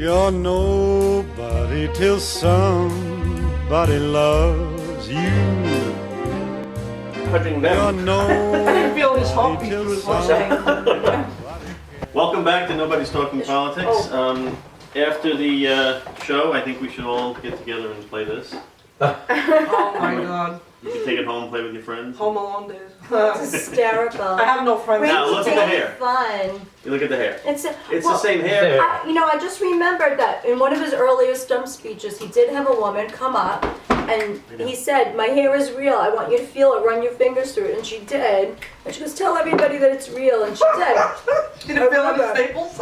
You're nobody till somebody loves you. Hugging them. You're nobody I can feel his heartbeat till through his voice. Welcome back to Nobody's Talking Politics. After the show, I think we should all get together and play this. Oh my god. You can take it home and play with your friends. Home Alone days. It's hysterical. I have no friends. Now, look at the hair. Fun. You look at the hair. It's the same hair. I just remembered that in one of his earlier stump speeches, he did have a woman come up and he said, "My hair is real. I want you to feel it. Run your fingers through it." And she did. And she goes, "Tell everybody that it's real." And she did. You didn't feel any staples?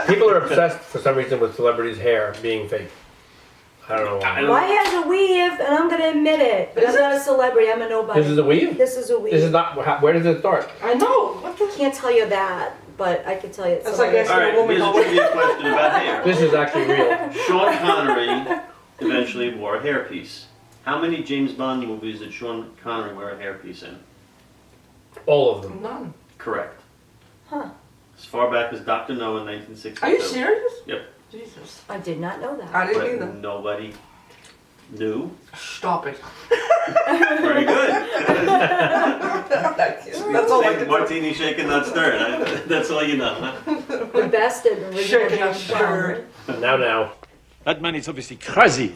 People are obsessed for some reason with celebrities' hair being fake. I don't know why. My hair's a weave, and I'm gonna admit it. But I'm not a celebrity. I'm a nobody. This is a weave? This is a weave. This is not. Where does it start? I know. I can't tell you that, but I can tell you it's That's like asking Alright, a woman here's a how trivia question about hair. This is actually real. Sean Connery eventually wore a hairpiece. How many James Bond movies did Sean Connery wear a hairpiece in? All of them. None. Correct. Huh. As far back as Dr. No in 1962. Are you serious? Yep. Jesus. I did not know that. I didn't But either. nobody knew. Stop it. Very good. That's all I can do. Martini shaken, not stirred. That's all you know, huh? The best and original Shaken and James stirred. Bond. Now. That man is obviously crazy.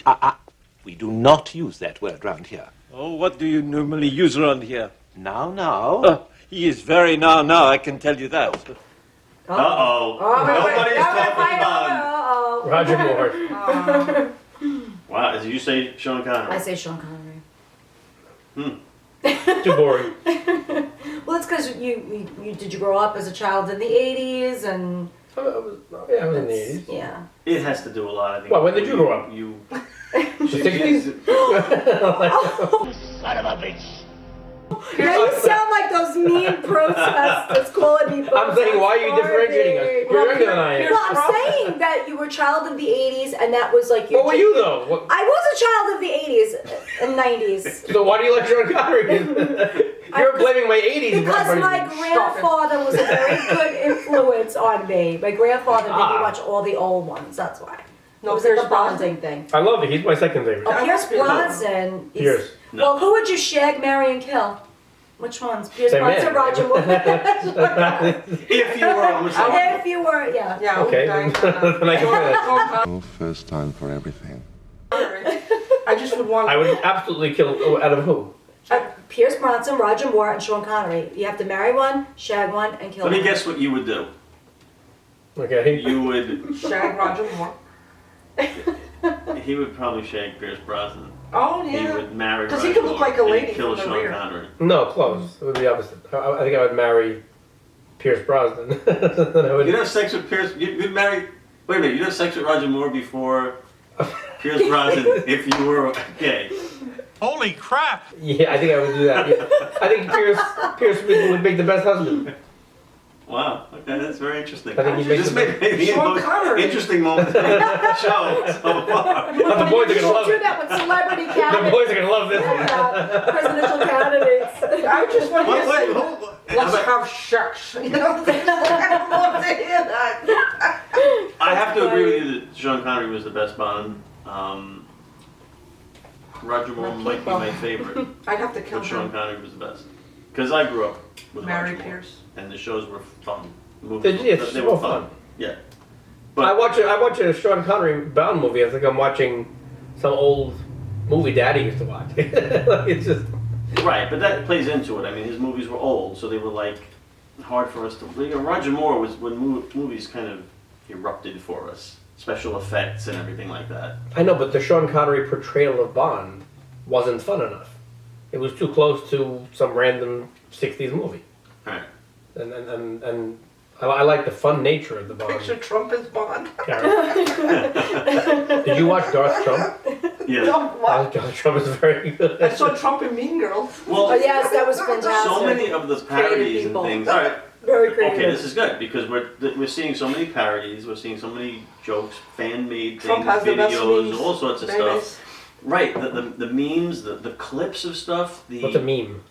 We do not use that word round here. Oh, what do you normally use around here? Now. He is very now, I can tell you that. Uh-oh. Nobody's talking Bond. Roger Moore. Wow, did you say Sean Connery? I say Sean Connery. Too boring. Well, it's because you did you grow up as a child in the 80s and I was in the 80s. yeah. It has to do a lot, I think. Well, when did you grow up? You. The 60s? Son of a bitch! Now you sound like those mean protesters calling people. I'm saying, why are you differentiating us? You're younger than I am. Well, I'm saying that you were a child of the 80s and that was like your. What were you though? What? I was a child of the 80s and 90s. So why do you like Sean Connery? You're blaming my 80s. Because my grandfather was a very good influence on me. My grandfather made me watch all the old ones. That's why. No, It was like Pierce a bonding thing. I love it. He's my second favorite. Oh, Pierce Bronson. Pierce. No. Well, who would you shag, marry, and kill? Which ones? Pierce Same Bronson, man. Roger Moore. If you were a Muslim. If you were, yeah. Yeah, Okay, then I can say that. No first time for everything. I just would want. I would absolutely kill out of who? Pierce Bronson, Roger Moore, and Sean Connery. You have to marry one, shag one, and kill Let me one. guess what you would do. Okay. You would. Shag Roger Moore. He would probably shag Pierce Brosnan. Oh, He yeah. would marry. 'Cause he Roger could look Moore like a and lady kill from the Sean rear. Connery. No, close. It would be the opposite. I think I would marry Pierce Brosnan. Then I would- You'd have sex with Pierce. You'd marry. Wait a minute. You'd have sex with Roger Moore before Pierce Brosnan if you were gay. Holy crap! Yeah, I think I would do that. Yeah. I think Pierce would make the best husband. Wow. Okay, that's very interesting. I think he makes This the may be the Sean most Connery. interesting moment of the show so far. But the boys are gonna love do it. that with celebrity The candidates. boys are gonna love this one. Presidential candidates. I just want to Wait, say, who? let's have sex. You know, I don't want to hear that. I have to agree with you that Sean Connery was the best Bond. Roger Moore might be my favorite, I'd have to kill but Sean him. Connery was the best. Because I grew up with Mary Roger Moore, Pierce. and the shows were fun. The movies It's they so were fun. Yeah. I watch a Sean Connery Bond movie. I think I'm watching some old movie Daddy used to watch. It's just Right, but that plays into it. I mean, his movies were old, so they were like hard for us to. You know, Roger Moore was when movies kind of erupted for us, special effects and everything like that. I know, but the Sean Connery portrayal of Bond wasn't fun enough. It was too close to some random '60s movie, Right. and I like the fun nature of the Bond Picture Trump as Bond. character. Did you watch Darth Trump? Yeah. Trump, what? Darth Trump is very good. I saw Trump in Mean Girls. Well, Oh yes, that was fantastic. so many of the parodies and people. things. All right. Very creative. Okay, this is good because we're seeing so many parodies. We're seeing so many jokes, fan-made things, Trump has the best videos, memes. all sorts of Mayonnaise. stuff. Right. The memes, the clips of stuff. What's a meme?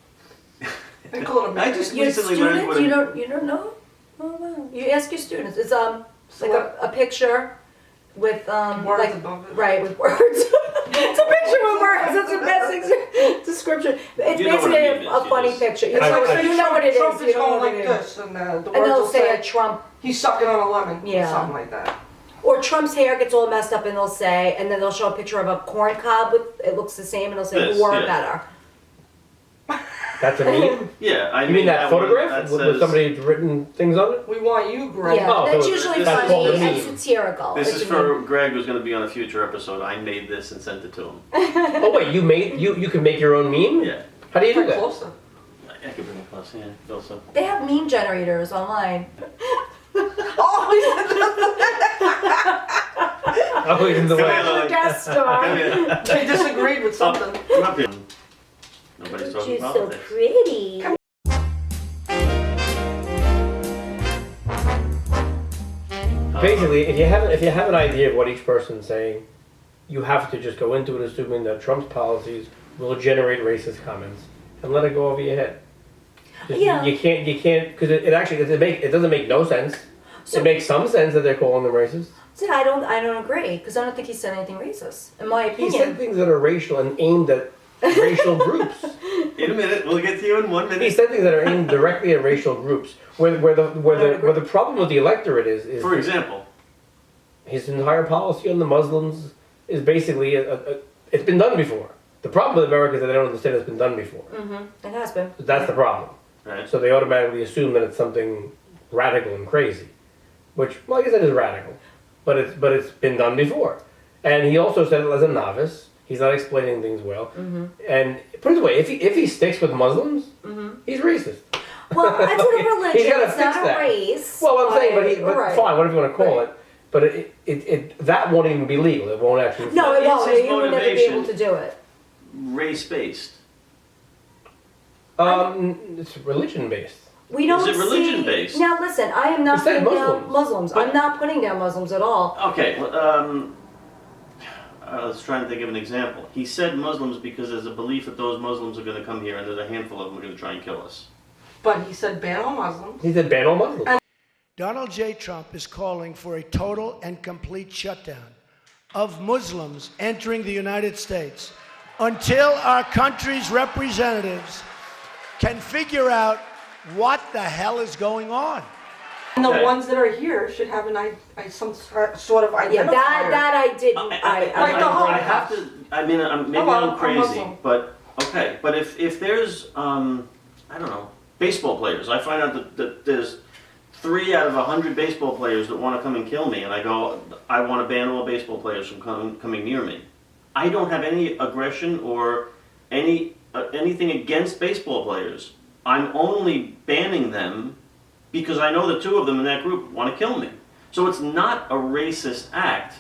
They call it a I meme. just Your recently learned students, what you don't know? Oh wow. You ask your students. It's like a picture with Words like above it. right with words. It's a picture with words. That's the best description. It's You know what basically I mean, a funny picture. You It's know, like you know what it Trump is. You know going what like it is. this, and the And words they'll will say a say, Trump, he's sucking on a lemon, Yeah. or something like that. or Trump's hair gets all messed up, and they'll say, and then they'll show a picture of a corn cob with it looks the same, and they'll say This, who wore it yeah. better. That's a meme? Yeah, I You mean that one photograph that with says, somebody written things on it? We want you, Greg. Yeah, Oh, that's so usually that's called funny a and meme. satirical. This It's is a for meme. Greg, who's going to be on a future episode. I made this and sent it to him. Oh wait, you can make your own meme? Yeah, How do you do Bring that? closer. I could bring it close. Yeah, also. They have meme generators online. Oh, he's in the Come way. here, Lily. Guest Come star. here. They disagreed with something. Come up here. Nobody's talking She's about so this. pretty. Basically, if you have an idea of what each person's saying, you have to just go into it assuming that Trump's policies will generate racist comments and let it go over your head. Yeah. You can't because it actually it doesn't make no sense. So- It makes some sense that they're calling them racist. See, I don't agree because I don't think he said anything racist. In my He opinion. said things that are racial and aimed at racial groups. In a minute, we'll get to you in 1 He minute. said things that are aimed directly at racial groups. Where the problem with the electorate is For example, his entire policy on the Muslims is basically it's been done before. The problem with America is that they don't understand it's been done before. It has been. That's the problem. right? So they automatically assume that it's something radical and crazy, which, well, I guess it is radical, but it's been done before. And he also said it as a novice. He's not explaining things well. And put it this way, if he sticks with Muslims, he's racist. Well, it's a religion. He's gotta It's fix not that. a race. Well, I'm saying, but right. fine, whatever you want to call Right. it. But it that won't even be legal. It won't actually. No, it Is won't. his You would never be motivation- able to do it. Race-based. It's religion based. We don't it religion see. based? Now listen, I am not He said putting down Muslims. Muslims. But- I'm not putting down Muslims at all. Okay, well, I was trying to think of an example. He said Muslims because there's a belief that those Muslims are going to come here and there's a handful of them who are going to try and kill us. But he said ban all Muslims. He said ban all Muslims. Donald J. Trump is calling for a total and complete shutdown of Muslims entering the United States until our country's representatives can figure out what the hell is going on. And the Okay. ones that are here should have some sort of identifier. Yeah, that I didn't. Like the whole- I have to. I mean, maybe well, I'm I'm crazy, Muslim. but okay. But if there's I don't know, baseball players, I find out that there's 3 out of 100 baseball players that want to come and kill me, and I go, I want to ban all baseball players from coming near me. I don't have any aggression or anything against baseball players. I'm only banning them because I know the 2 of them in that group want to kill me. So it's not a racist act.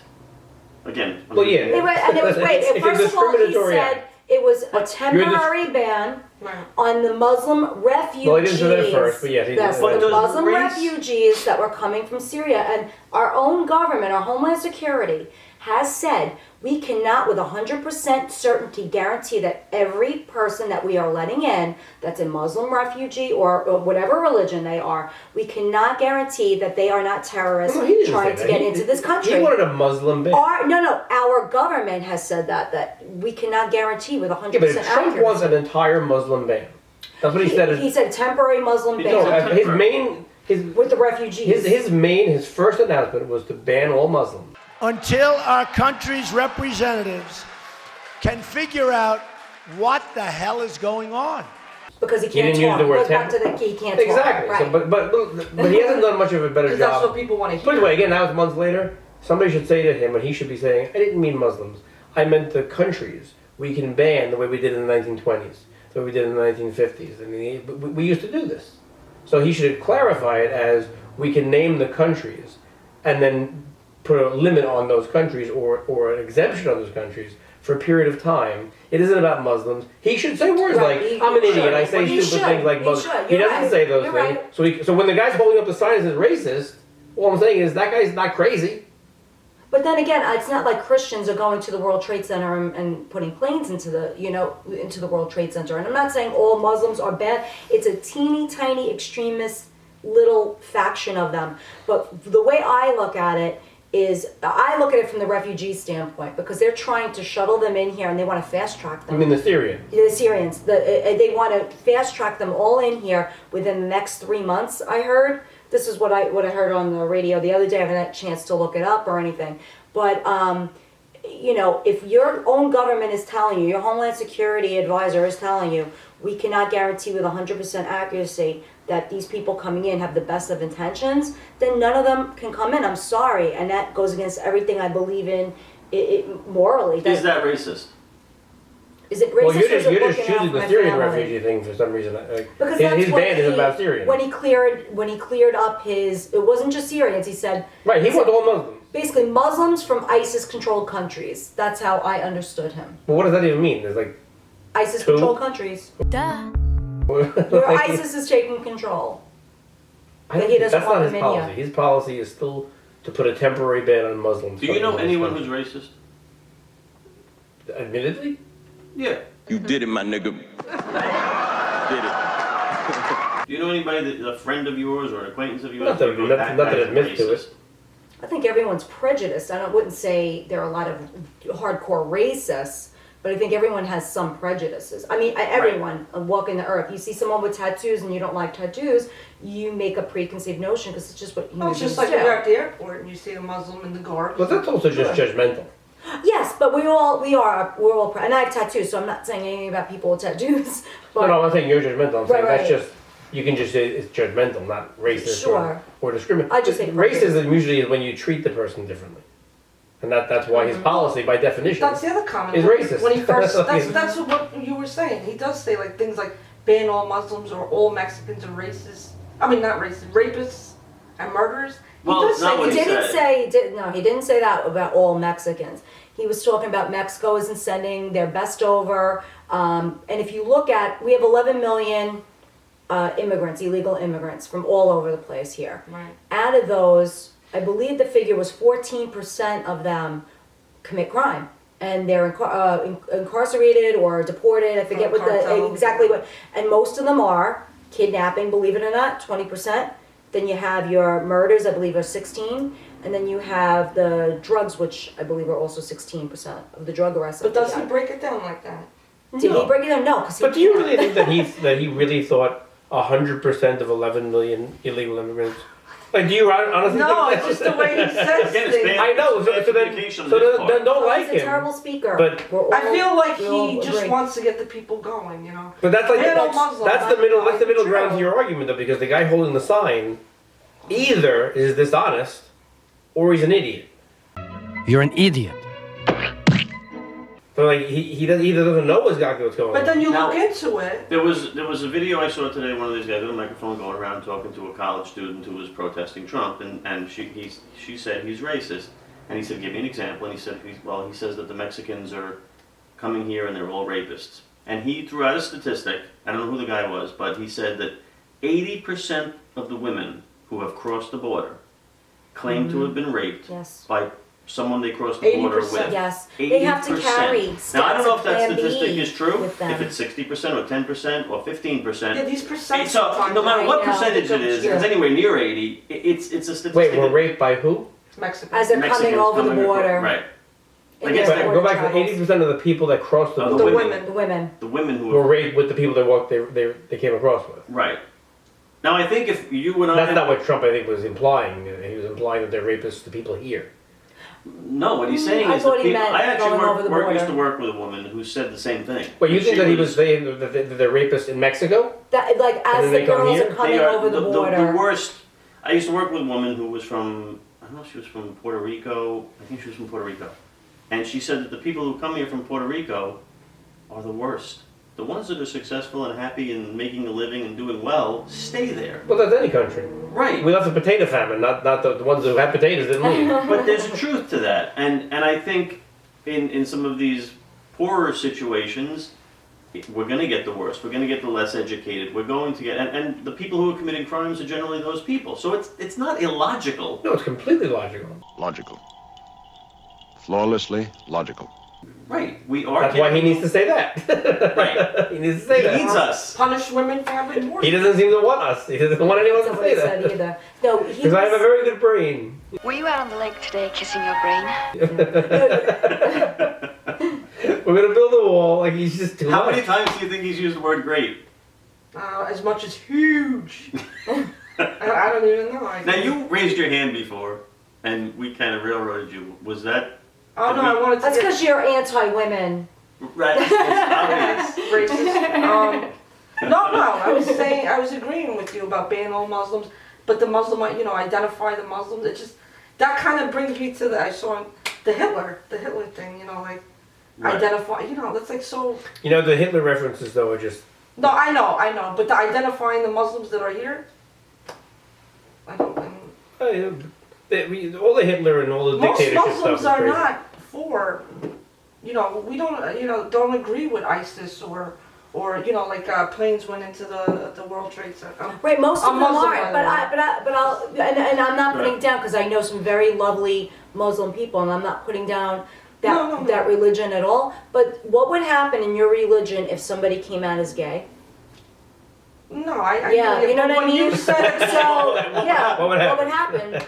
Again. Well, yeah. And it was great. It's a First of all, he discriminatory said act. it was a temporary ban Right. on the Muslim refugees. Well, he didn't say that first, but yes, he did Yes, say that. the But Muslim does race- refugees that were coming from Syria, and our own government, our Homeland Security, has said we cannot, with 100% certainty, guarantee that every person that we are letting in, that's a Muslim refugee or whatever religion they are, we cannot guarantee that they are not terrorists No, he didn't trying say to that. get into this country. He wanted a Muslim ban. Our government has said that we cannot guarantee with 100% Yeah, but if Trump accuracy. wants an entire Muslim ban. That's what he said. He said temporary Muslim He ban No, said his main with the refugees. his first announcement was to ban all Muslims. Until our country's representatives can figure out what the hell is going on. Because he He can't didn't use talk. the word Goes back to temp- the he can't talk. Exactly. Right. So, but he hasn't done much of a better Because that's what job. people want to Put it hear. away again. Now it's months later. Somebody should say to him, and he should be saying, "I didn't mean Muslims. I meant the countries we can ban the way we did in the 1920s, the way we did in the 1950s. I mean, we used to do this. So he should clarify it as we can name the countries, and then put a limit on those countries or an exemption on those countries for a period of time. It isn't about Muslims. He should say words Right, like, he "I'm an should. idiot. I say He stupid should. things like He Muslims." should. He You're doesn't right. say those You're things. right. So when the guy's holding up the sign that says racist, all I'm saying is that guy's not crazy. But then again, it's not like Christians are going to the World Trade Center and putting planes into the World Trade Center. And I'm not saying all Muslims are bad. It's a teeny tiny extremist little faction of them. But the way I look at it is, I look at it from the refugee standpoint, because they're trying to shuttle them in here and they want to fast track them. I mean the Syrian. The Syrians, they want to fast track them all in here within the next 3 months, I heard. This is what I heard on the radio the other day. I haven't had a chance to look it up or anything. But, you know, if your own government is telling you, your Homeland Security advisor is telling you, we cannot guarantee with 100% accuracy that these people coming in have the best of intentions, then none of them can come in. I'm sorry. And that goes against everything I believe in morally. Is that racist? Is it racist? Well, you're or just choosing the Syrian refugee thing for some reason. Because His ban is about Syrians. When he cleared up his, it wasn't just Syrians. He said Right, he wants all Muslims. basically Muslims from ISIS-controlled countries. That's how I understood him. But what does that even mean? There's like ISIS-controlled countries. Where ISIS is taking control. I don't He think doesn't that's want not his them in policy. here. His policy is still to put a temporary ban on Muslims. Do you know anyone who's racist? Admittedly? Yeah. You did it, my nigga. Did it. Do you know anybody that a friend of yours or an acquaintance of yours? Not that you go, not that guy's admits to racist"? it. I think everyone's prejudiced. I wouldn't say there are a lot of hardcore racists, but I think everyone has some prejudices. I mean, everyone walking the earth. You see someone with tattoos and you don't like tattoos, you make a preconceived notion because it's just what Oh, it's just like do. when you're at the airport and you see a Muslim in the guard. But that's also just judgmental. Yes, but we're all, and I have tattoos, so I'm not saying anything about people with tattoos. But No, I'm not saying you're judgmental. I'm saying Right, that's right. just, you can just say it's judgmental, not racist Sure. or discriminatory. I just say Racism usually is when you treat the person differently. And that's why his policy, by definition, That's the other comment. is racist. When he first, that's what you were saying. He does say like things like ban all Muslims or all Mexicans are racist. I mean, not racist, rapists and murderers. Well, does not say what he he didn't said. say, he didn't say that about all Mexicans. He was talking about Mexico isn't sending their best over. And if you look at, we have 11 million immigrants, illegal immigrants from all over the place here. Right. Out of those, I believe the figure was 14% of them commit crime. And they're incarcerated or deported. I forget what exactly what. And most of them are kidnapping, believe it or not, 20%. Then you have your murders, I believe, are 16. And then you have the drugs, which I believe are also 16% of the drug arrests. But does he break it down like that? Did he break it down? No, because But do you really think that he really thought 100% of 11 million illegal immigrants? Like, do you honestly No, think it's just the way he says Again, it's things. bad. I know, so Communication on then his part. don't like he's a him. terrible speaker. But- We're all- I feel like we all he just agree. wants to get the people going, you know. But that's like Ban all Muslims. that's the middle True. ground to your argument though, because the guy holding the sign either is dishonest or he's an idiot. You're an idiot. So like he either doesn't know exactly what's going But on. then you Now- look into it. There was a video I saw today. One of these guys with a microphone going around talking to a college student who was protesting Trump, and she said he's racist, and he said give me an example, and he said he says that the Mexicans are coming here and they're all rapists, and he threw out a statistic. I don't know who the guy was, but he said that 80% of the women who have crossed the border claim to have been raped Yes. by someone they crossed the border 80%. with. Yes. They have to 80%. carry Now I don't know if stats that of Plan statistic B is true. with them. If it's 60% or 10% or 15%. Yeah, these percents. So no matter what I know, percentage it is, if it's anywhere near 80, it's a statistic. Wait, we're raped by who? Mexico. As they're Mexicans coming over the coming across- border. Right. in I guess their that- Go border back to travels. 80% of the people that crossed the Oh, border The women. women. The women. The women who were are raped with the people they came across with. right. Now I think if you and I That's not what Trump, I think, was implying. He was implying that they're rapists to people here. no, what he's saying I is thought that he people. meant I actually going over the used to border. work with a woman who said the same thing. Wait, you think She that he was saying that they're rapists in Mexico? That, like, And as then the they come girls here? are coming They are over the border. The worst. I used to work with a woman who was from, I don't know if she was from Puerto Rico. I think she was from Puerto Rico. And she said that the people who come here from Puerto Rico are the worst. The ones that are successful and happy and making a living and doing well stay there. Well, that's any country. Right. We left the potato famine, not the ones who had potatoes didn't leave. But there's a truth to that. And I think in some of these poorer situations, we're going to get the worst. We're going to get the less educated. We're going to get, and the people who are committing crimes are generally those people. So it's not illogical. No, it's completely logical. Logical. Flawlessly logical. Right. We are. That's why he needs to say that. Right. He needs to say that. He needs us. Punish women for having abortions. He doesn't seem to want us. He doesn't want anyone That's to what he say said that. either. No, he Because I have a was, very good brain. Were you out on the lake today kissing your brain? We're gonna build a wall. Like he's just too How much. many times do you think he's used the word great? As much as huge. I don't even know. Now you raised your hand before, and we kind of railroaded you. Was that? Oh no, I wanted to that's get because you're anti-women. Right. It's obvious. racist. No, I was saying, I was agreeing with you about banning all Muslims, but the Muslim, identify the Muslims. It just, that kind of brings me to I saw the Hitler thing, like, Right. identify, that's like so. The Hitler references though are just. No, I know, but the identifying the Muslims that are here, I don't. All the Hitler and all the Most dictatorship Muslims stuff is are crazy. not for, we don't, don't agree with ISIS or planes went into the World Trade Center. Right, most of I'm them Muslim, aren't, by the but I'll, and I'm not putting Right. down, because I know some very lovely Muslim people, and I'm not putting down that, No. that religion at all. But what would happen in your religion if somebody came out as gay? No, I Yeah, you know what I when you mean? said it, So, yeah, What would happen?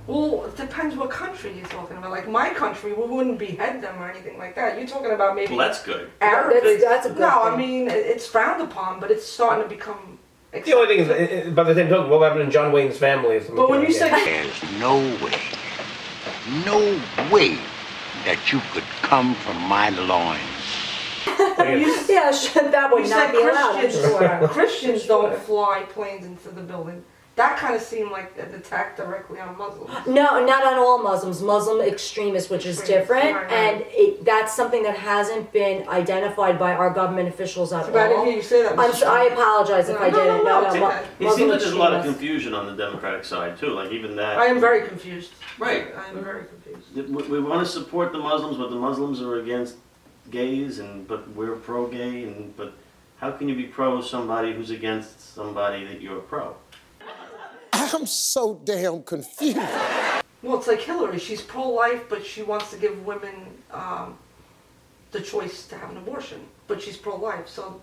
well, it depends what country you're talking about. Like my country, we wouldn't behead them or anything like that. You're talking about maybe Well, that's good. Arabics. That's a good No, I thing. mean it's frowned upon, but it's starting to become. The only thing is, by the same token, what happened in John Wayne's family? If But when you say There's no way that you could come from my loins. Yeah, that would you not said be allowed, I'm sure. Christians don't fly planes into the building. That kind of seemed like an attack directly on Muslims. No, not on all Muslims. Muslim extremists, which is different, Right. and that's something that hasn't been identified by our government officials at But I didn't all. hear you say that. I apologize if I didn't. No, it's Mu- okay. It Muslim seems like there's a lot of extremists. confusion on the Democratic side too. Like even that. I am very confused. Right. I am very confused. We want to support the Muslims, but the Muslims are against gays, but we're pro-gay, but how can you be pro somebody who's against somebody that you're pro? I'm so damn confused. Well, it's like Hillary. She's pro-life, but she wants to give women the choice to have an abortion. But she's pro-life, so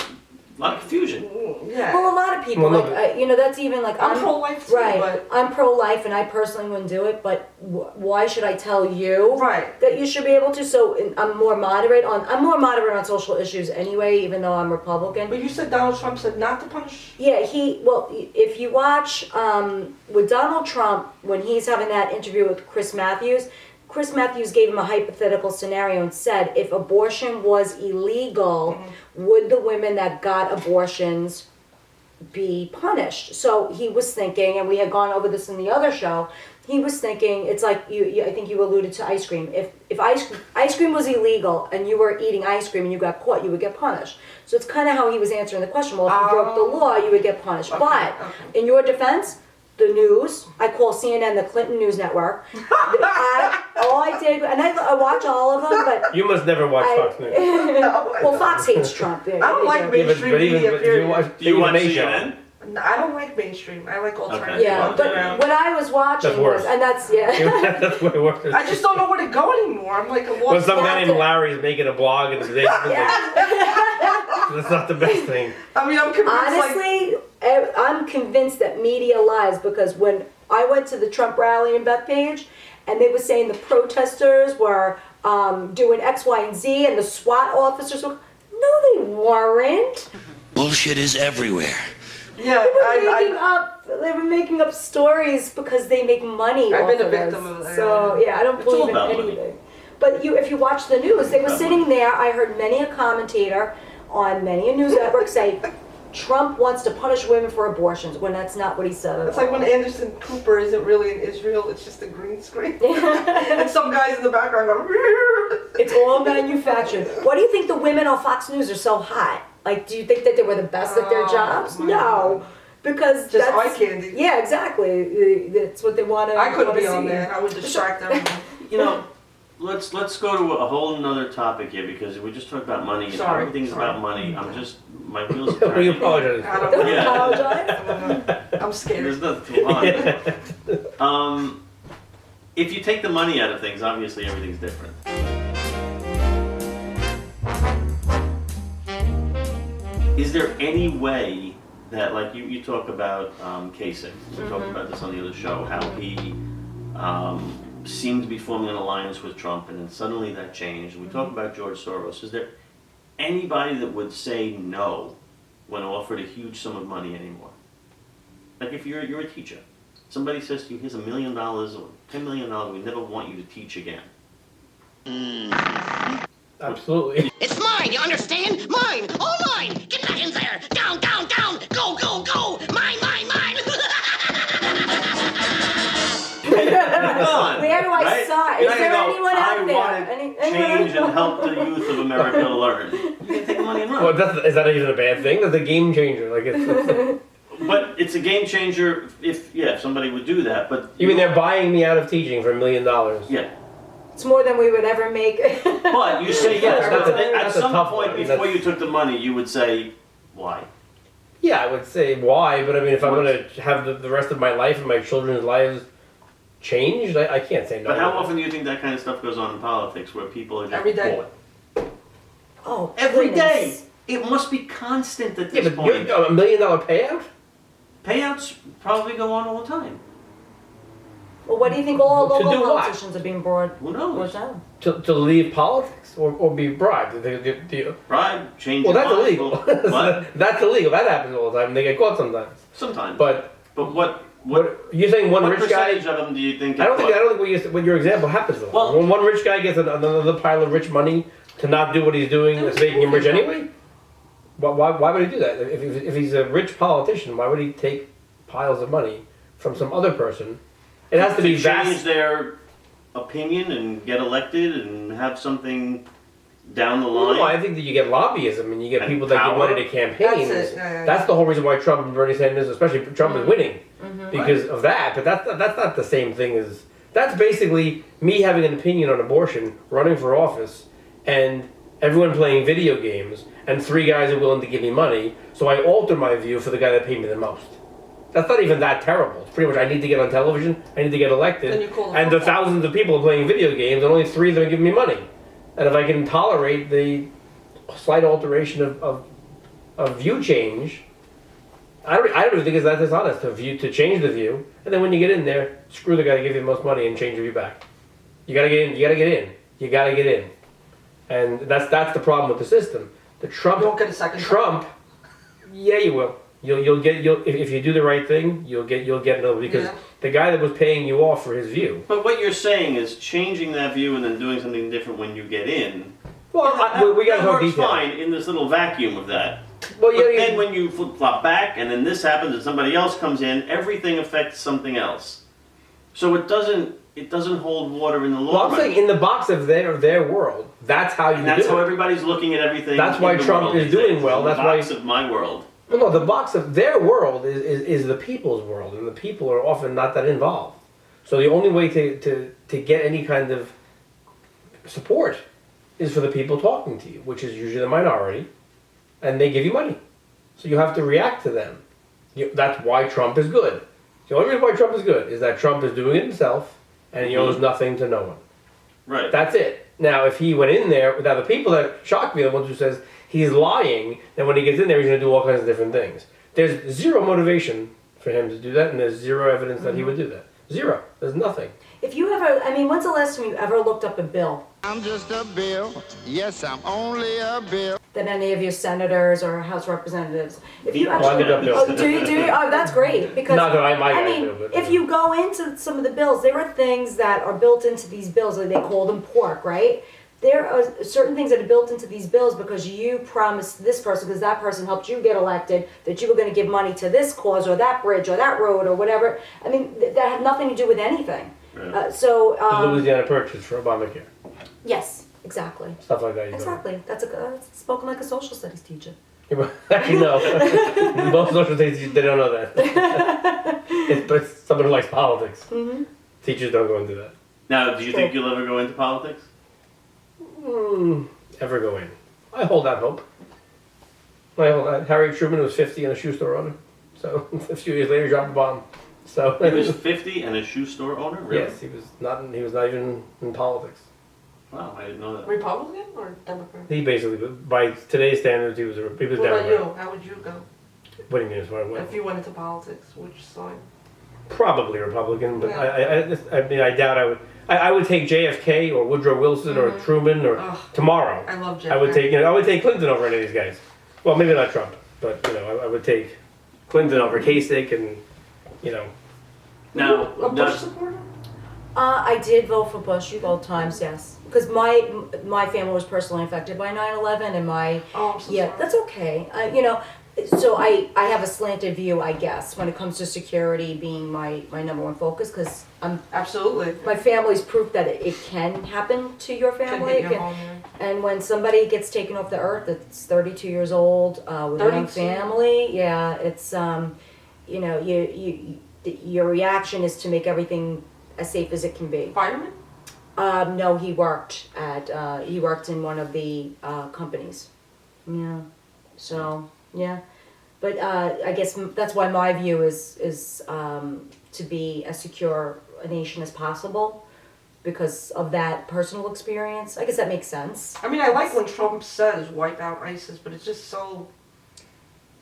A lot of confusion. yeah. Well, a lot of people, Well, no, that's even like I'm pro-life too, right. but I'm pro-life, and I personally wouldn't do it. But why should I tell you right. that you should be able to? So I'm more moderate on social issues anyway, even though I'm Republican. But you said Donald Trump said not to punish. Yeah, if you watch with Donald Trump, when he's having that interview with Chris Matthews gave him a hypothetical scenario and said, if abortion was illegal, would the women that got abortions be punished? So he was thinking, and we had gone over this in the other show, he was thinking, it's like, I think you alluded to ice cream. If ice cream was illegal and you were eating ice cream and you got caught, you would get punished. So it's kind of how he was answering the question. Well, if you broke the law, you would get punished. Okay, But in your defense, the news, I call CNN the Clinton News Network. All I did, and I watch all of them, but You must never watch Fox News. well, Fox hates Trump. I don't like Yeah, mainstream but even media. if you Period. watch, Do you watch May show. CNN? No, I don't like mainstream. I like alternative. Okay. Yeah, but underground. what I was watching That's worse. was, and that's That's way worse. I just don't know where to go anymore. I'm like a When lost. some guy Yeah. named Larry's making a blog and they, that's not the best thing. I mean, I'm convinced. honestly, I'm convinced that media lies, because when I went to the Trump rally in Bethpage, and they were saying the protesters were doing X, Y, and Z, and the SWAT officers were, no, they weren't. Bullshit is everywhere. Yeah, They were making up stories because they make money. I've off been a of victim this. of that. So yeah, I don't It's all believe in about money. anything. But if you watch the news, they were About sitting there. I heard many a commentator on many a news network say, Trump wants to punish women for abortions, when that's not what he said at It's like all. when Anderson Cooper isn't really in Israel, it's just a green screen. And some guys in the background go, It's all manufactured. What do you think the women on Fox News are so hot? Like, do you think that they were the best at their Oh, jobs? my No. Because just that's eye candy. Yeah, exactly. That's what they want to I couldn't be see. on there. I would distract them. Let's go to a whole nother topic here, because we just talked about money and Sorry, everything's sorry. about money. my wheels are We turning. apologize. I don't Don't know. Yeah. apologize. I'm scared. There's nothing to lie. if you take the money out of things, obviously everything's different. Is there any way that, like you talk about Kasich, we talked about this on the other show, how he seemed to be forming an alliance with Trump, and then suddenly that changed. We talk about George Soros. Is there anybody that would say no when offered a huge sum of money anymore? Like if you're a teacher, somebody says to you, here's $1 million or $10 million, we never want you to teach again. Absolutely. It's mine, you understand? Mine! All mine! Get back in there! Down, down, down! Go, go, go! Mine, mine, mine! Where do I sign? Is there anyone out there? I want to change and help the youth of America to learn. You can take the money and run. Well, is that even a bad thing? That's a game changer. Like it's But it's a game changer if somebody would do that. But you mean they're buying me out of teaching for $1 million? Yeah. It's more than we would ever make. But you say yes. At some point one. before you took the money, you would say, why? Yeah, I would say why, but I mean, if I'm going to have the rest of my life and my children's lives changed, I can't say no. But how often do you think that kind of stuff goes on in politics where people are just Every day. bought? Oh, Every goodness. day. It must be constant at this Yeah, but point. $1 million payout? Payouts probably go on all the time. Well, what do you think all To local do what? politicians are being brought Who knows? down? To leave politics or be bribed? Bribe, change Well, your that's mind. illegal. What? That's illegal. That happens all the time. They get caught sometimes. Sometimes. But what you're saying one what rich guy? percentage of them do you think? I don't think what your example happens though. Well- When one rich guy gets another pile of rich money to not do what he's doing, that's making him rich anyway. Why would he do that? If he's a rich politician, why would he take piles of money from some other person? It has to be change their opinion and get elected and have something down the line. No, I think that you get lobbyism and you get And people that give power. money to campaigns. That's it. Yeah. That's the whole reason why Trump and Bernie Sanders, especially Trump, is winning because Right. of that. But that's not the same thing as that's basically me having an opinion on abortion, running for office, and everyone playing video games, and 3 guys are willing to give me money, so I alter my view for the guy that paid me the most. That's not even that terrible. It's pretty much I need to get on television, I need to get elected, Then you call it and the football. thousands of people are playing video games, and only 3 that are giving me money. And if I can tolerate the slight alteration of view change, I don't even think it's that dishonest to change the view, and then when you get in there, screw the guy that gave you the most money and change your view back. You gotta get in. You gotta get in. You gotta get in. And that's the problem with the system. The Trump. You won't get a second Trump. Yeah, you will. You'll get if you do the right thing, you'll get another because Yeah. the guy that was paying you off for his view. But what you're saying is changing that view and then doing something different when you get in. Well, we got to that talk works detail. fine in this little vacuum of that. Well, But then when you flip flop back and then this happens and somebody else comes in, everything affects something else. So it doesn't hold water in the long Well, I'm run. saying in the box of their world, that's how you And do that's it. how everybody's looking at everything. That's why in the Trump world is these doing days. well. In the That's why- box of my world. Well, no, the box of their world is the people's world, and the people are often not that involved. So the only way to get any kind of support is for the people talking to you, which is usually the minority, and they give you money. So you have to react to them. That's why Trump is good. The only reason why Trump is good is that Trump is doing it himself, and he owes nothing to no one. Right. That's it. Now, if he went in there, now the people that shock me are the ones who says he's lying, then when he gets in there, he's going to do all kinds of different things. There's zero motivation for him to do that, and there's zero evidence that he would do that. Zero. There's nothing. If you ever, when's the last time you ever looked up a bill? I'm just a bill. Yes, I'm only a bill. That any of your senators or House representatives, if you Oh, I look up bills. oh, do you? Oh, that's great because Not that my guys mean, do, but- if you go into some of the bills, there are things that are built into these bills. Like they call them pork, right? There are certain things that are built into these bills because you promised this person, because that person helped you get elected, that you were going to give money to this cause or that bridge or that road or whatever. I mean, that had nothing to do with anything. Right. The Louisiana Purchase for Obamacare. Yes, exactly. Stuff like that. You know. Exactly. That's spoken like a social studies teacher. Actually, no. Most social teachers, they don't know that. But someone who likes politics. Mm-hmm. Teachers don't go into that. Now, do you think you'll ever go into politics? Ever go in. I hold out hope. Harry Truman was 50 and a shoe store owner. So a few years later, he dropped a bomb. So He was 50 and a shoe store owner? Really? yes, he was not even in politics. Wow, I didn't know that. Republican or Democrat? He basically, by today's standards, he was What Democrat. about you? How would you go? What do you mean as far as what? If you went into politics, which side? Probably Republican, but Yeah. I mean, I doubt I would. I would take JFK or Woodrow Wilson or Truman or tomorrow. I love JFK. I would take, I would take Clinton over any of these guys. Well, maybe not Trump, but I would take Clinton over Kasich and, Now, A Bush supporter? I did vote for Bush both times, yes. Because my family was personally affected by 9/11, and my Oh, I'm so yeah, sorry. that's okay. So I have a slanted view, I guess, when it comes to security being my number one focus, because Absolutely. my family's proof that it can happen to your family. hit your home, And when somebody gets taken off the earth that's 32 years old with a young 32? family, yeah, it's your reaction is to make everything as safe as it can be. Fireman? No, he worked in one of the companies. Yeah. So yeah, but I guess that's why my view is to be as secure a nation as possible because of that personal experience. I guess that makes sense. I mean, I like when Trump says wipe out ISIS, but it's just so.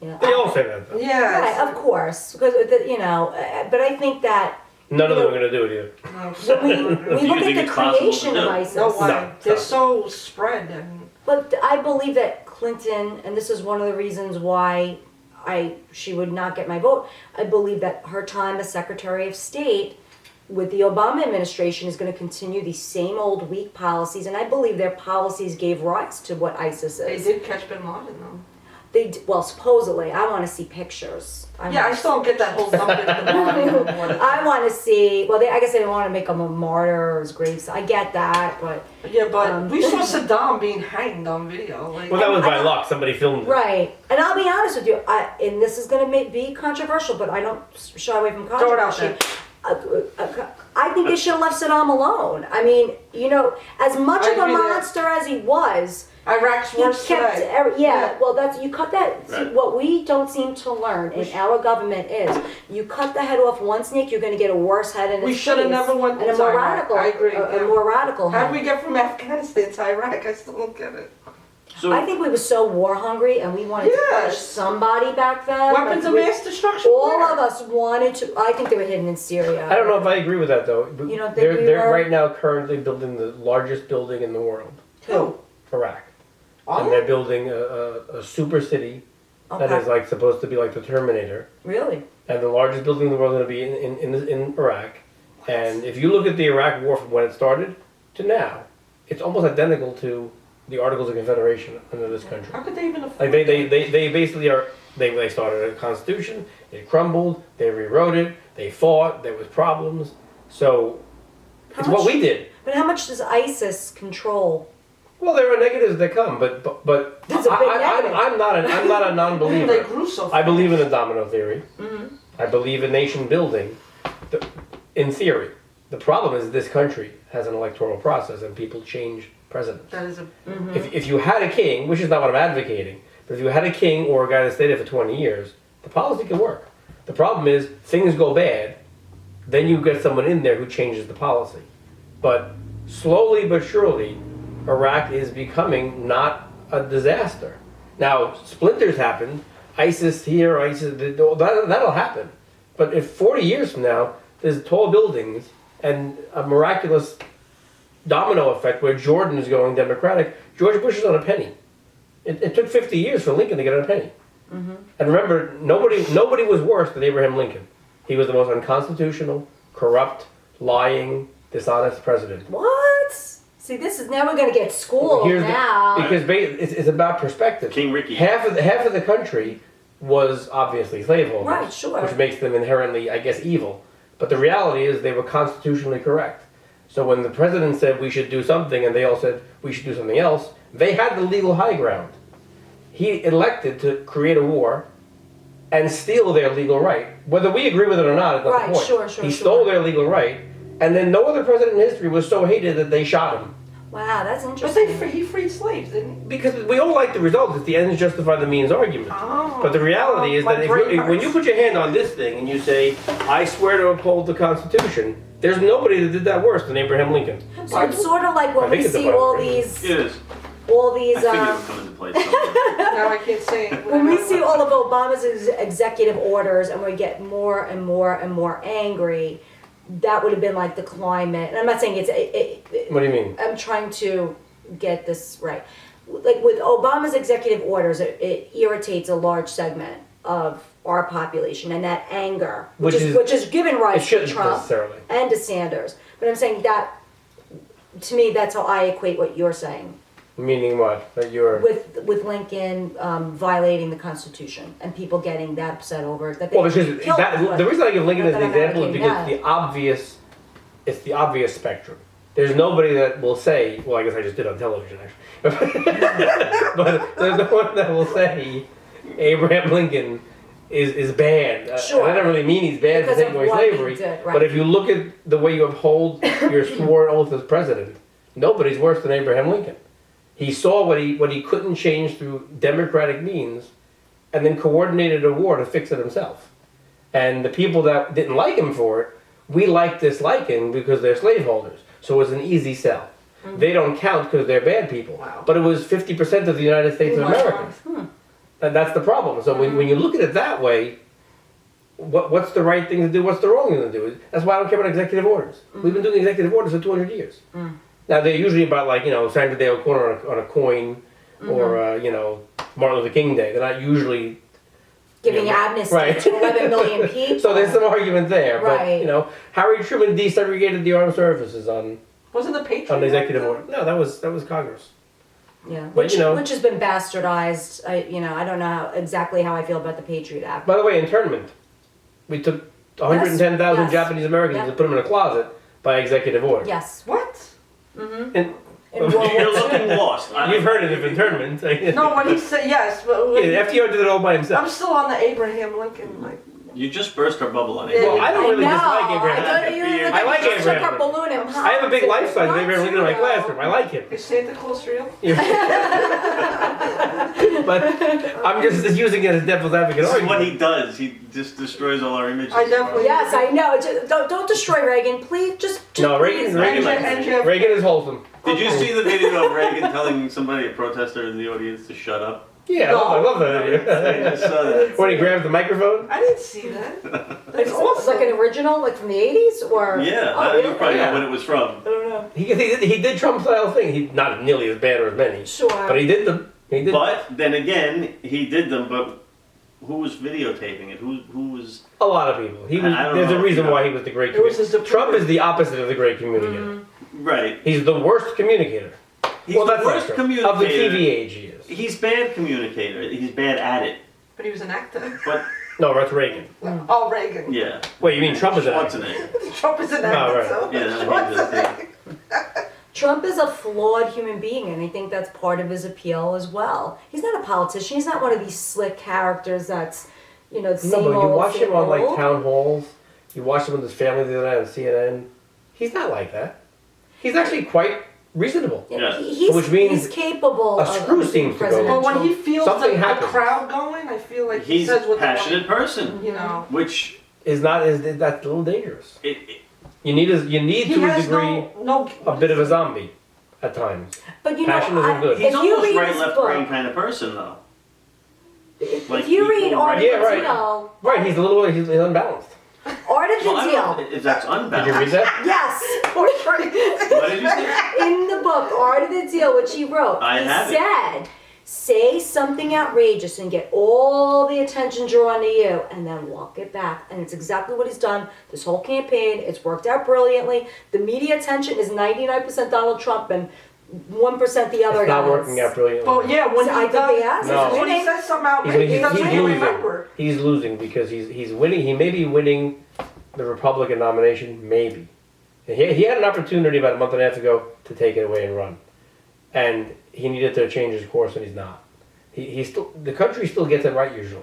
Yeah. they all say that. Though. Yeah. Right, of course, because but I think that None of them are going to do it either. we look at the creation of ISIS. No way. No, They're no. so spread and. But I believe that Clinton, and this is one of the reasons why she would not get my vote. I believe that her time as Secretary of State with the Obama administration is going to continue these same old weak policies, and I believe their policies gave rise to what ISIS They is. did catch Bin Laden though. Well, supposedly. I want to see pictures. I still don't get that whole dumping the body of what it I want to see. Well, I guess they didn't want to make him a martyr or his graves. I get that, but Yeah, but we saw Saddam being hanged on video. Like, Well, that was by luck. Somebody filmed it. right. And I'll be honest with you. And this is going to be controversial, but I don't shy away from Throw it out controversy. I think they should have left Saddam alone. I mean, as much I of a agree there. monster as he was, Iraq's he worse kept today. well, that's you cut that. See, Right. what we don't seem to learn in our government is you cut the head off one snake, you're going to get a worse head in We its should have face, never went and a to more Iraq. radical. I agree, A yeah. more radical How head. did we get from Afghanistan to Iraq? I still don't get it. So, I think we were so war hungry and we wanted to punish Yes. somebody back then. Weapons Like, of mass destruction. all where? of us wanted to. I think they were hidden in Syria. I don't know if I agree with that though. You don't think we they're were? right now currently building the largest building in the world, Who? Iraq, Oh. and they're building a super city that Okay. is like supposed to be like the Terminator. Really? And the largest building in the world is going to be in Iraq. And if you look at the Iraq War from when it started to now, it's almost identical to the Articles of Confederation under this country. How could they even afford Like they basically are. They started a constitution. It crumbled. They rewrote it. They fought. There was problems. So it's what we did. But how much does ISIS control? Well, there are negatives that come, but That's a big negative. I'm not a non-believer. They grew so I believe in the domino theory. Mm-hmm. I believe in nation building. In theory, the problem is this country has an electoral process and people change presidents. That is a. If you had a king, which is not what I'm advocating, but if you had a king or a guy that stayed there for 20 years, the policy can work. The problem is things go bad, then you get someone in there who changes the policy. But slowly but surely, Iraq is becoming not a disaster. Now, splinters happen, ISIS here, ISIS, that'll happen. But if 40 years from now, there's tall buildings and a miraculous domino effect where Jordan is going Democratic, George Bush is on a penny. It took 50 years for Lincoln to get on a penny. Mm-hmm. And remember, nobody was worse than Abraham Lincoln. He was the most unconstitutional, corrupt, lying, dishonest president. What? See, this is now we're going to get schooled now. Because it's about perspective. King Ricky. Half of the country was obviously slaveholders, Right, sure. which makes them inherently, I guess, evil. But the reality is they were constitutionally correct. So when the president said we should do something and they all said we should do something else, they had the legal high ground. He elected to create a war and steal their legal right. Whether we agree with it or not is not Right, the point. sure, He stole their legal right, and then no other president in history was so hated that they shot him. Wow, that's But interesting. he freed slaves, didn't he? Because we all like the results. It's the ends justify the means argument. Oh. But the reality is My that if brain when you hurts. put your hand on this thing and you say, I swear to uphold the Constitution, there's nobody that did that worse than Abraham Lincoln. So it's sort of like when I think we it's a see all Bible. these, It is. all these. I figured it would come into play somewhere. Now I can't say. When we see all of Obama's executive orders and we get more and more and more angry, that would have been like the climate. And I'm not saying it's. What do you mean? I'm trying to get this right. Like with Obama's executive orders, it irritates a large segment of our population, and that anger, which is given It rise to shouldn't Trump necessarily. and to Sanders. But I'm saying that, to me, that's how I equate what you're saying. Meaning what? That you're... With Lincoln violating the Constitution and people getting that upset over it. That they Well, because killed the reason I give Lincoln as Not the that I'm example is because advocating it's the obvious spectrum. There's nobody that will say, well, I guess I just did on television actually, but there's no one that will say Abraham Lincoln is bad. Sure. And I don't really mean he's bad for Because of taking away what he slavery, did, right. but if you look at the way you uphold your sworn oath as president, nobody's worse than Abraham Lincoln. He saw what he couldn't change through democratic means, and then coordinated a war to fix it himself. And the people that didn't like him for it, we dislike him because they're slaveholders. So it's an easy sell. Mm-hmm. They don't count because they're bad people. Wow. But it was 50% of the United States of America. And that's the problem. So when you look at it that way, what's the right thing to do? What's the wrong thing to do? That's why I don't care about executive orders. We've been doing executive orders for 200 years. Now they're usually about Sandra Day O'Connor on a coin, or Martin Luther King Day. They're not usually giving amnesty to 11 million people. So there's some argument there. Right. But Harry Truman desegregated the armed services on Wasn't the Patriot on the executive Act, order. No, that was Congress. Yeah, But, which has been bastardized. I don't know exactly how I feel about the Patriot Act. By the way, internment. We took 110,000 Yes. Japanese Americans and put them in a closet by executive order. Yes. What? Mm-hmm. And You're looking lost. You've heard of internment. No, when he said yes, but Yeah, FDR did it all by himself. I'm still on the Abraham Lincoln You just burst our bubble on it. Well, I don't really dislike I Abraham. I like Abraham. Balloon and I have a big life size of Abraham Lincoln in my classroom. I like him. Is Santa Claus real? But I'm just using it as devil's advocate. This is argument. what he does. He just destroys all our images. I definitely. Yes, I know. Don't destroy Reagan, please. Just No, Reagan is wholesome. Did you see the video of Reagan telling somebody, a protester in the audience, to shut up? Yeah, I love that video. I just saw that. When he grabs the microphone? I didn't see that. Like, like an original, like from the 80s, or Yeah, Oh, I really? you probably know when it was from. I don't know. He did Trump style thing. He not nearly as bad or as many. Sure. But he did them. He did. But then again, he did them. But who was videotaping it? Who was? A lot of people. He was. I don't There's know, a reason why he was the great It was communicator. his Trump is the opposite of the great communicator. Right. He's the worst communicator. He's well, the that's not worst true. communicator Of the TV age. He is. He's bad communicator. He's bad at it. But he was an actor. But No, that's Reagan. Oh, Reagan. yeah. Wait, you mean Trump is an actor? Schwarzenegger. Trump is an Oh, actor. right. So Yeah, no, he's a Trump is a flawed human being, and I think that's part of his appeal as well. He's not a politician. He's not one of these slick characters that's, the same No, but you old, watch same him on like old. town halls. You watch him with his family the other night on CNN. He's not like that. He's actually quite reasonable. Yeah. Which means he's capable a of screw being seems to go. presidential. But when he feels Something the happens. crowd going, I feel like he He's says a what passionate person. they want. Which Is that's a little dangerous. it You need He to a has degree no a bit of a zombie at times. But Passion isn't good. he's if you almost read right his left book, brain kind of person though. if you read equal Art of Yeah, the right. Deal, Right, he's unbalanced. Art of the Well, I don't know Deal. if that's unbalanced. Did you read that? Yes. What did you say? In the book, Art of the Deal, which he wrote, I he have it. said, say something outrageous and get all the attention drawn to you, and then walk it back. And it's exactly what he's done this whole campaign. It's worked out brilliantly. The media attention is 99% Donald Trump and 1% the other It's guys. not working out brilliantly. Well, yeah, when So I he think does, he has. No. when he says something He's outrageous, he doesn't even losing. remember. He's losing because he's winning. He may be winning the Republican nomination, maybe. And he had an opportunity about a month and a half ago to take it away and run, and he needed to change his course, and he's not. He's still, the country still gets it right usually,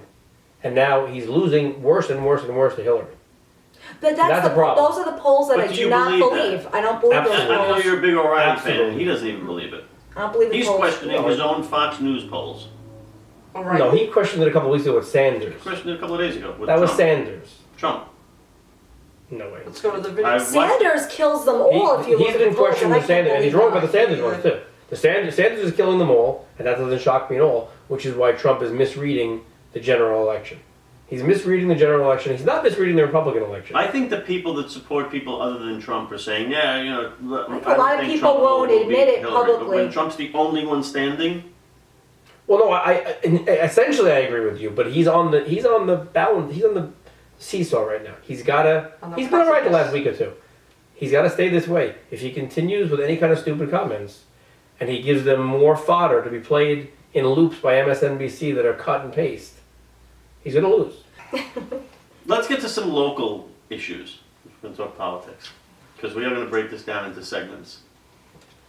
and now he's losing worse and worse and worse to Hillary. But That's the problem. those are the polls that But I do do you not believe believe. that? I don't believe Absolutely. those I know polls. you're a big O'Reilly fan. Absolutely. He doesn't even believe it. I don't believe the He's polls. questioning his own Fox News polls. All right. No, he questioned it a couple weeks ago with Sanders. He questioned it a couple of days ago with That was Trump. Sanders. Trump. No way. Let's go to the video. I've watched Sanders kills them all if you look He's at the been polls. questioning and the I can't Sanders, and he's believe wrong about the that. Sanders ones too. Sanders is killing them all, and that doesn't shock me at all, which is why Trump is misreading the general election. He's misreading the general election. He's not misreading the Republican election. I think the people that support people other than Trump are saying, yeah, you know, think a lot of people won't admit it publicly. But when Trump's the only one standing, Well, no, essentially I agree with you, but he's on the balance. He's on the seesaw right now. He's been all right the last week or two. He's got to stay this way. If he continues with any kind of stupid comments, and he gives them more fodder to be played in loops by MSNBC that are cut and paste, he's going to lose. let's get to some local issues. We're going to talk politics. Because we are going to break this down into segments.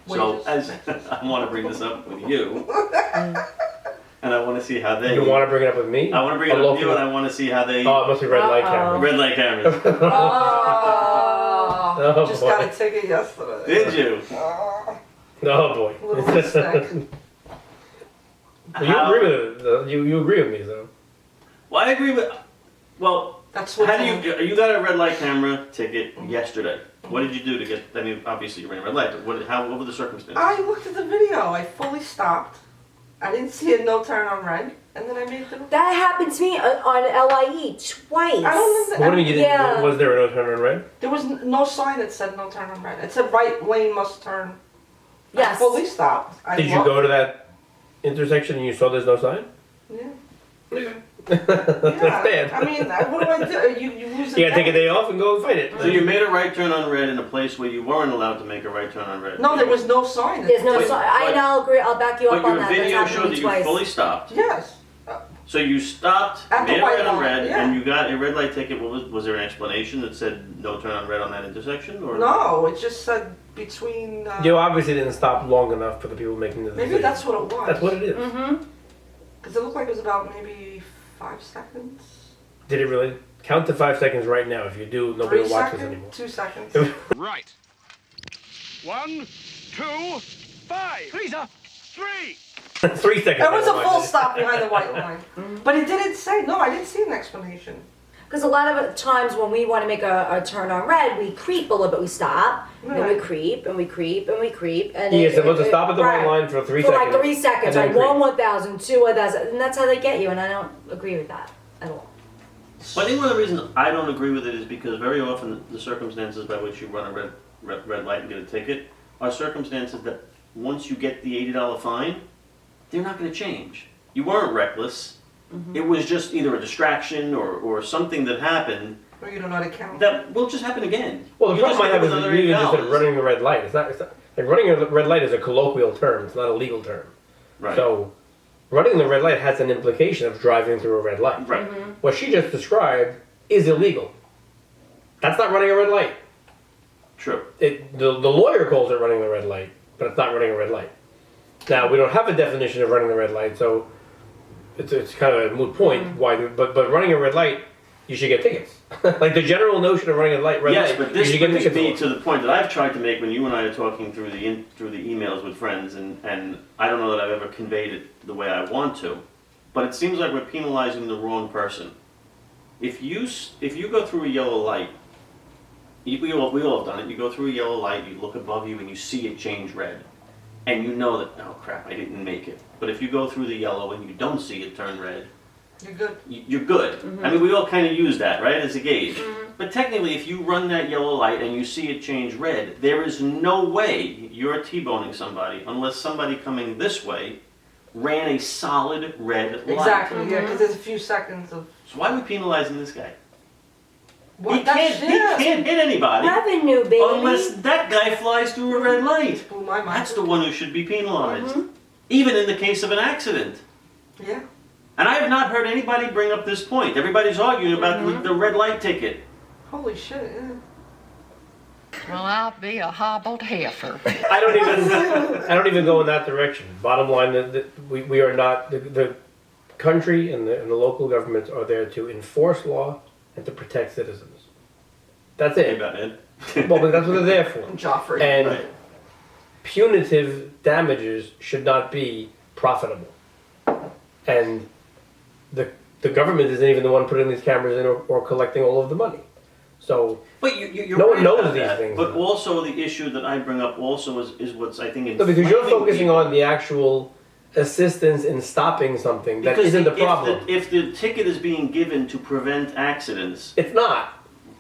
So, as I want to bring this up with you, and I want to see how they... You want to bring it up with me? I want to bring it up with you, and I want to see how they... Oh, it must be red light cameras. Red light cameras. Oh, Just boy. got a ticket yesterday. Did you? Oh, boy. Little mistake. You agree with it. You agree with me, though. Well, I agree with... Well, That's how do you got a red light camera ticket yesterday. What did you do to get... I mean, obviously you ran a red light, but what were the circumstances? I looked at the video. I fully stopped. I didn't see a no turn on red, and then I made the... That happened to me on LIE twice. I don't know. What do you mean you didn't... Was there a no turn on red? There was no sign that said no turn on red. It said right lane must turn. Yes. I fully stopped. Did you go to that intersection and you saw there's no sign? Yeah. That's bad. I mean, what do I do? You lose a You gotta take a day off and go and fight it. So you made a right turn on red in a place where you weren't allowed to make a right turn on red. No, there was no sign. There's no sign. I'll agree. I'll back you up But on your that. video That's showed happened that to you me twice. fully stopped. Yes. So you stopped, At the made a white red on line, red, yeah. and you got a red light ticket. Was there an explanation that said no turn on red on that intersection? Or? No, it just said between... You obviously didn't stop long enough for the people making the decision. Maybe that's what it was. That's what it is. Mm-hmm. Because it looked like it was about maybe 5 seconds. Did it really? Count to 5 seconds right now. If you do, nobody 3 will watch this seconds, anymore. 2 seconds. Right. 1, 2, 5. 3. 3 seconds. It was I a don't full watch stop behind the white line. But it didn't say, no, I didn't see an explanation. Because a lot of times when we want to make a turn on red, we creep a little bit. We stop, and then we creep, and we creep, and we creep. And You're supposed to stop at the white line for 3 seconds. For like 3 seconds, and then like creep. 1 1,000, 2 1,000, and that's how they get you. And I don't agree with that at all. Well, I think one of the reasons I don't agree with it is because very often the circumstances by which you run a red light and get a ticket are circumstances that once you get the $80 fine, they're not going to change. You weren't reckless. Mm-hmm. It was just either a distraction or something that happened Or you don't know how to count. that will just happen again. Well, the You problem I just have hit is with that another you just said $8. running the red light. It's not like running a red light is a colloquial term. It's not a legal term. Right. So, running the red light has an implication of driving through a red light. Right. What she just described is illegal. That's not running a red light. True. The lawyer calls it running the red light, but it's not running a red light. Now, we don't have a definition of running the red light, so it's kind of a moot point. Why? But running a red light, you should get tickets. Like the general notion of running a red Yes, light, but you this should get brings tickets. me to the point that I've tried to make when you and I are talking through the emails with friends, and I don't know that I've ever conveyed it the way I want to, but it seems like we're penalizing the wrong person. If you go through a yellow light, we all have done it. You go through a yellow light, you look above you, and you see it change red, and you know that, oh crap, I didn't make it. But if you go through the yellow and you don't see it turn red, You're good. you're good. I mean, we all kind of use that, right, as a gauge. But technically, if you run that yellow light and you see it change red, there is no way you're T-boning somebody unless somebody coming this way ran a solid red light. Exactly, yeah, because there's a few seconds of... So why are we penalizing this guy? What? He can't hit anybody Revenue, baby. unless that guy flies through a red light. Blew my mind. That's the one who should be penalized. Even in the case of an accident. Yeah. And I have not heard anybody bring up this point. Everybody's arguing about the red light ticket. Holy shit, yeah. Well, I'll be a hobbled heifer. I don't even go in that direction. Bottom line, we are not the country and the local governments are there to enforce law and to protect citizens. That's it. About it. Well, but that's what they're there for. Joffrey. And Right. punitive damages should not be profitable. And the government isn't even the one putting these cameras in or collecting all of the money. So But you're no right one knows about these that. things. But also the issue that I bring up also is what's I think no, because you're inflaming focusing people. on the actual assistance in stopping something that Because isn't the problem. If the ticket is being given to prevent accidents, It's not.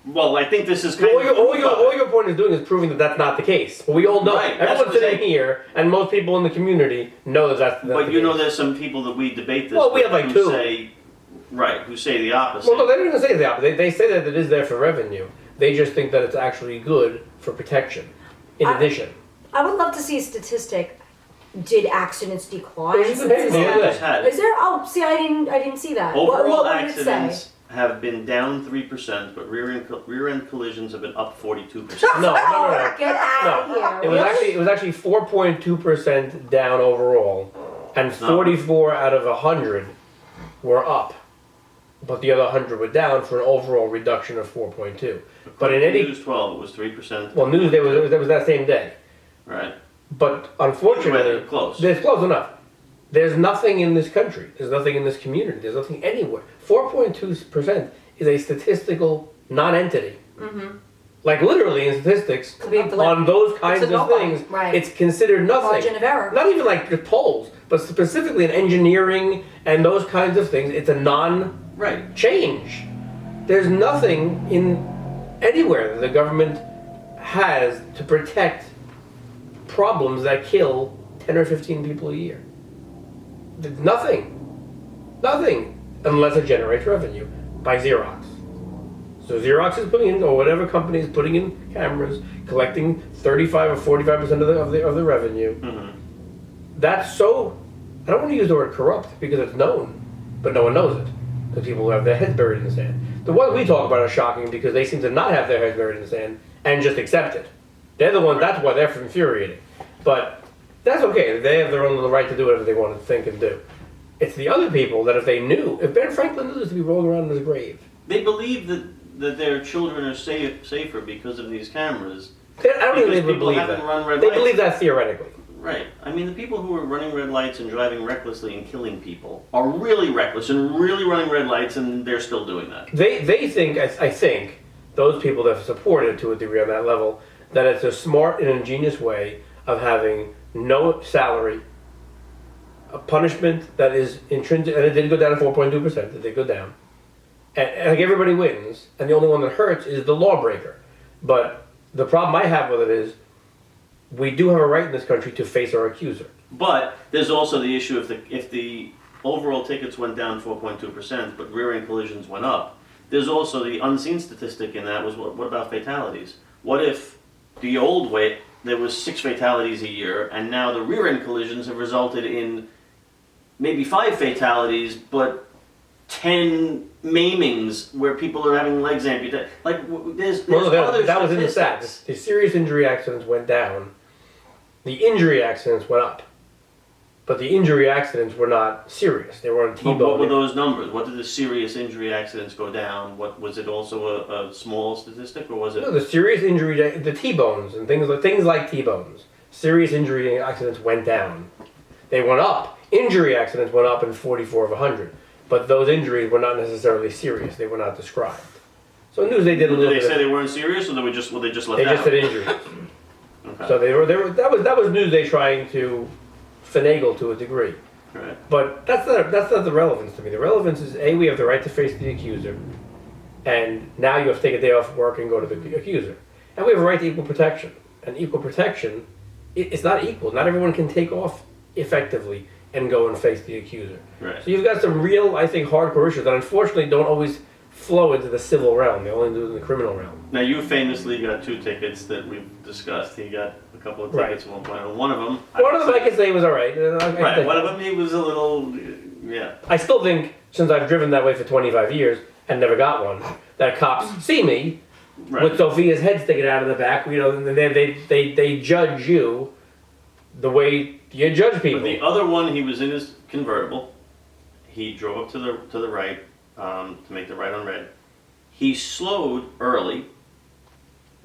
well, I think this is kind All of all your point is doing is proving that that's not the case. But we all know. Right, that's Everyone what I'm sitting saying. here and most people in the community know that that's But the you know, case. there's some people that we debate this. Well, we with have like who two. Say, right, who say the opposite. Well, no, they don't even say the opposite. They say that it is there for revenue. They just think that it's actually good for protection. In addition. I would love to see a statistic. Did accidents decline? There's a paper the other day. Had Is there? Oh, see, I didn't see that. Overall what did it say? accidents have been down 3%, but rear end collisions have been up 42%. No. Get out of here. It was actually 4.2% down overall, and 44 out of 100 were up, but the other 100 were down for an overall reduction of 4.2. But in any News 12, it was 3%. well, Newsday was that same day. Right. But unfortunately, They're close. They're close enough. There's nothing in this country. There's nothing in this community. There's nothing anywhere. 4.2% is a statistical non-entity. Mm-hmm. Like literally in statistics, Could be a blip. on those kinds It's a of nobody. things, Right. it's considered nothing. Margin of error. Not even like the polls, but specifically in engineering and those kinds of things, it's a non-change. There's nothing in anywhere that the government has to protect problems that kill 10 or 15 people a year. There's nothing. Nothing. Unless it generates revenue by Xerox. So Xerox is putting in, or whatever company is putting in cameras, collecting 35 or 45% of the revenue. Mm-hmm. That's so, I don't want to use the word corrupt because it's known, but no one knows it. Because people have their heads buried in the sand. The ones we talk about are shocking because they seem to not have their heads buried in the sand and just accept it. They're the ones, that's why they're infuriating. But that's okay. They have their own little right to do whatever they want to think and do. It's the other people that if they knew, if Ben Franklin knew this to be rolling around in his grave. They believe that their children are safer because of these cameras. I don't think they Because would people believe haven't that. run red They lights. believe that theoretically. Right. I mean, the people who are running red lights and driving recklessly and killing people are really reckless and really running red lights, and they're still doing that. They think, I think, those people that support it to a degree on that level, that it's a smart and ingenious way of having no salary, a punishment that is intrinsic, and it did go down to 4.2%, it did go down. And like everybody wins, and the only one that hurts is the lawbreaker. But the problem I have with it is, we do have a right in this country to face our accuser. But there's also the issue if the overall tickets went down 4.2%, but rear-end collisions went up. There's also the unseen statistic in that was what about fatalities? What if the old way there was 6 fatalities a year, and now the rear-end collisions have resulted in maybe 5 fatalities, but 10 maimings where people are having legs amputated. Like there's other that was in the statistics. stats. The serious injury accidents went down. The injury accidents went up. But the injury accidents were not serious. They were on But T-bone. what were those numbers? What did the serious injury accidents go down? What was it also a small statistic, or was it? No, the serious injury, the T-bones and things like T-bones. Serious injury accidents went down. They went up. Injury accidents went up in 44 of 100. But those injuries were not necessarily serious. They were not described. So news they did a little Did bit. they say they weren't serious, or were they just left They out? just said injuries. Okay. So they were that was Newsday trying to finagle to a degree. Right. But that's not the relevance to me. The relevance is A, we have the right to face the accuser, and now you have to take a day off work and go to the accuser. And we have a right to equal protection. And equal protection, it's not equal. Not everyone can take off effectively and go and face the accuser. Right. So you've got some real, I think, hardcore issues that unfortunately don't always flow into the civil realm. They only do it in the criminal realm. Now you famously got 2 tickets that we've discussed. He got a couple of tickets at one point. And one of them, I could say was all right. Right. One of them, he was a little, yeah. I still think, since I've driven that way for 25 years and never got one, that cops see me with Sophia's head sticking out of the back. You know, and they judge you the way you judge people. But the other one, he was in his convertible. He drove up to the right to make the right on red. He slowed early,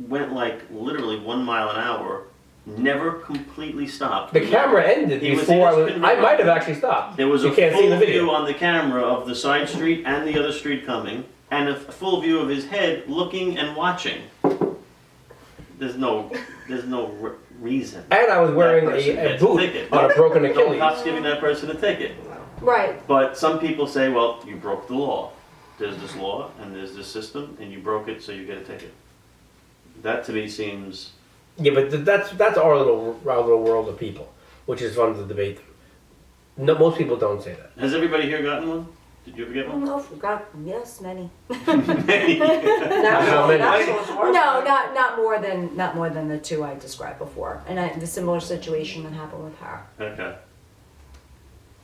went like literally 1 mile an hour, never completely stopped. The camera ended before I might have actually stopped. There was you a can't see full the video. view on the camera of the side street and the other street coming, and a full view of his head looking and watching. There's no reason. And I was wearing a boot on a broken Achilles. No cop's giving that person a ticket. Right. But some people say, well, you broke the law. There's this law and there's this system, and you broke it, so you get a ticket. That to me seems. Yeah, but that's our little world of people, which is fun to debate them. No, most people don't say that. Has everybody here gotten one? Did you ever get one? Oh, God, yes, many. Many. How many? No, not more than the two I described before, and the similar situation that happened with her. Okay.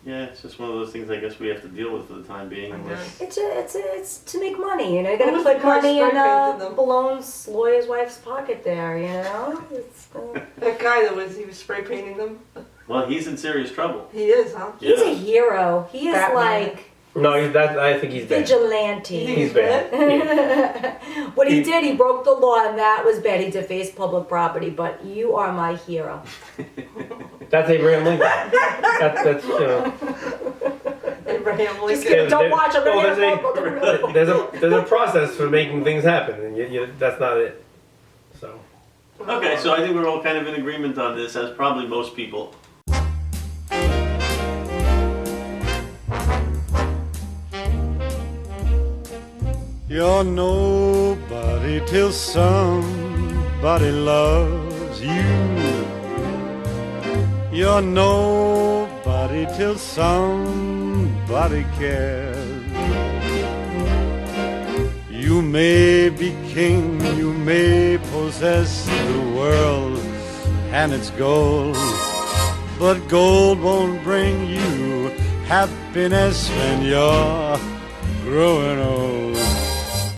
Yeah, it's just one of those things I guess we have to deal with for the time being. It's to make money, you know. You gotta Who was put the guy money in spray-painted them? Ballone's lawyer's wife's pocket there, you know. That guy he was spray painting them. Well, he's in serious trouble. He is, huh? He's a hero. He is Batman. like No, I think he's bad. vigilante. He's bad. Yeah. What he did, he broke the law, and that was bad. He defaced public property. But you are my hero. That's Abraham Lincoln. That's you know. Abraham Lincoln. Just kidding. Don't watch him. There's a process for making things happen, and that's not it. So. Okay, so I think we're all kind of in agreement on this, as probably most people. You're nobody till somebody loves you. You're nobody till somebody cares. You may be king, you may possess the world and its gold, but gold won't bring you happiness when you're growing old.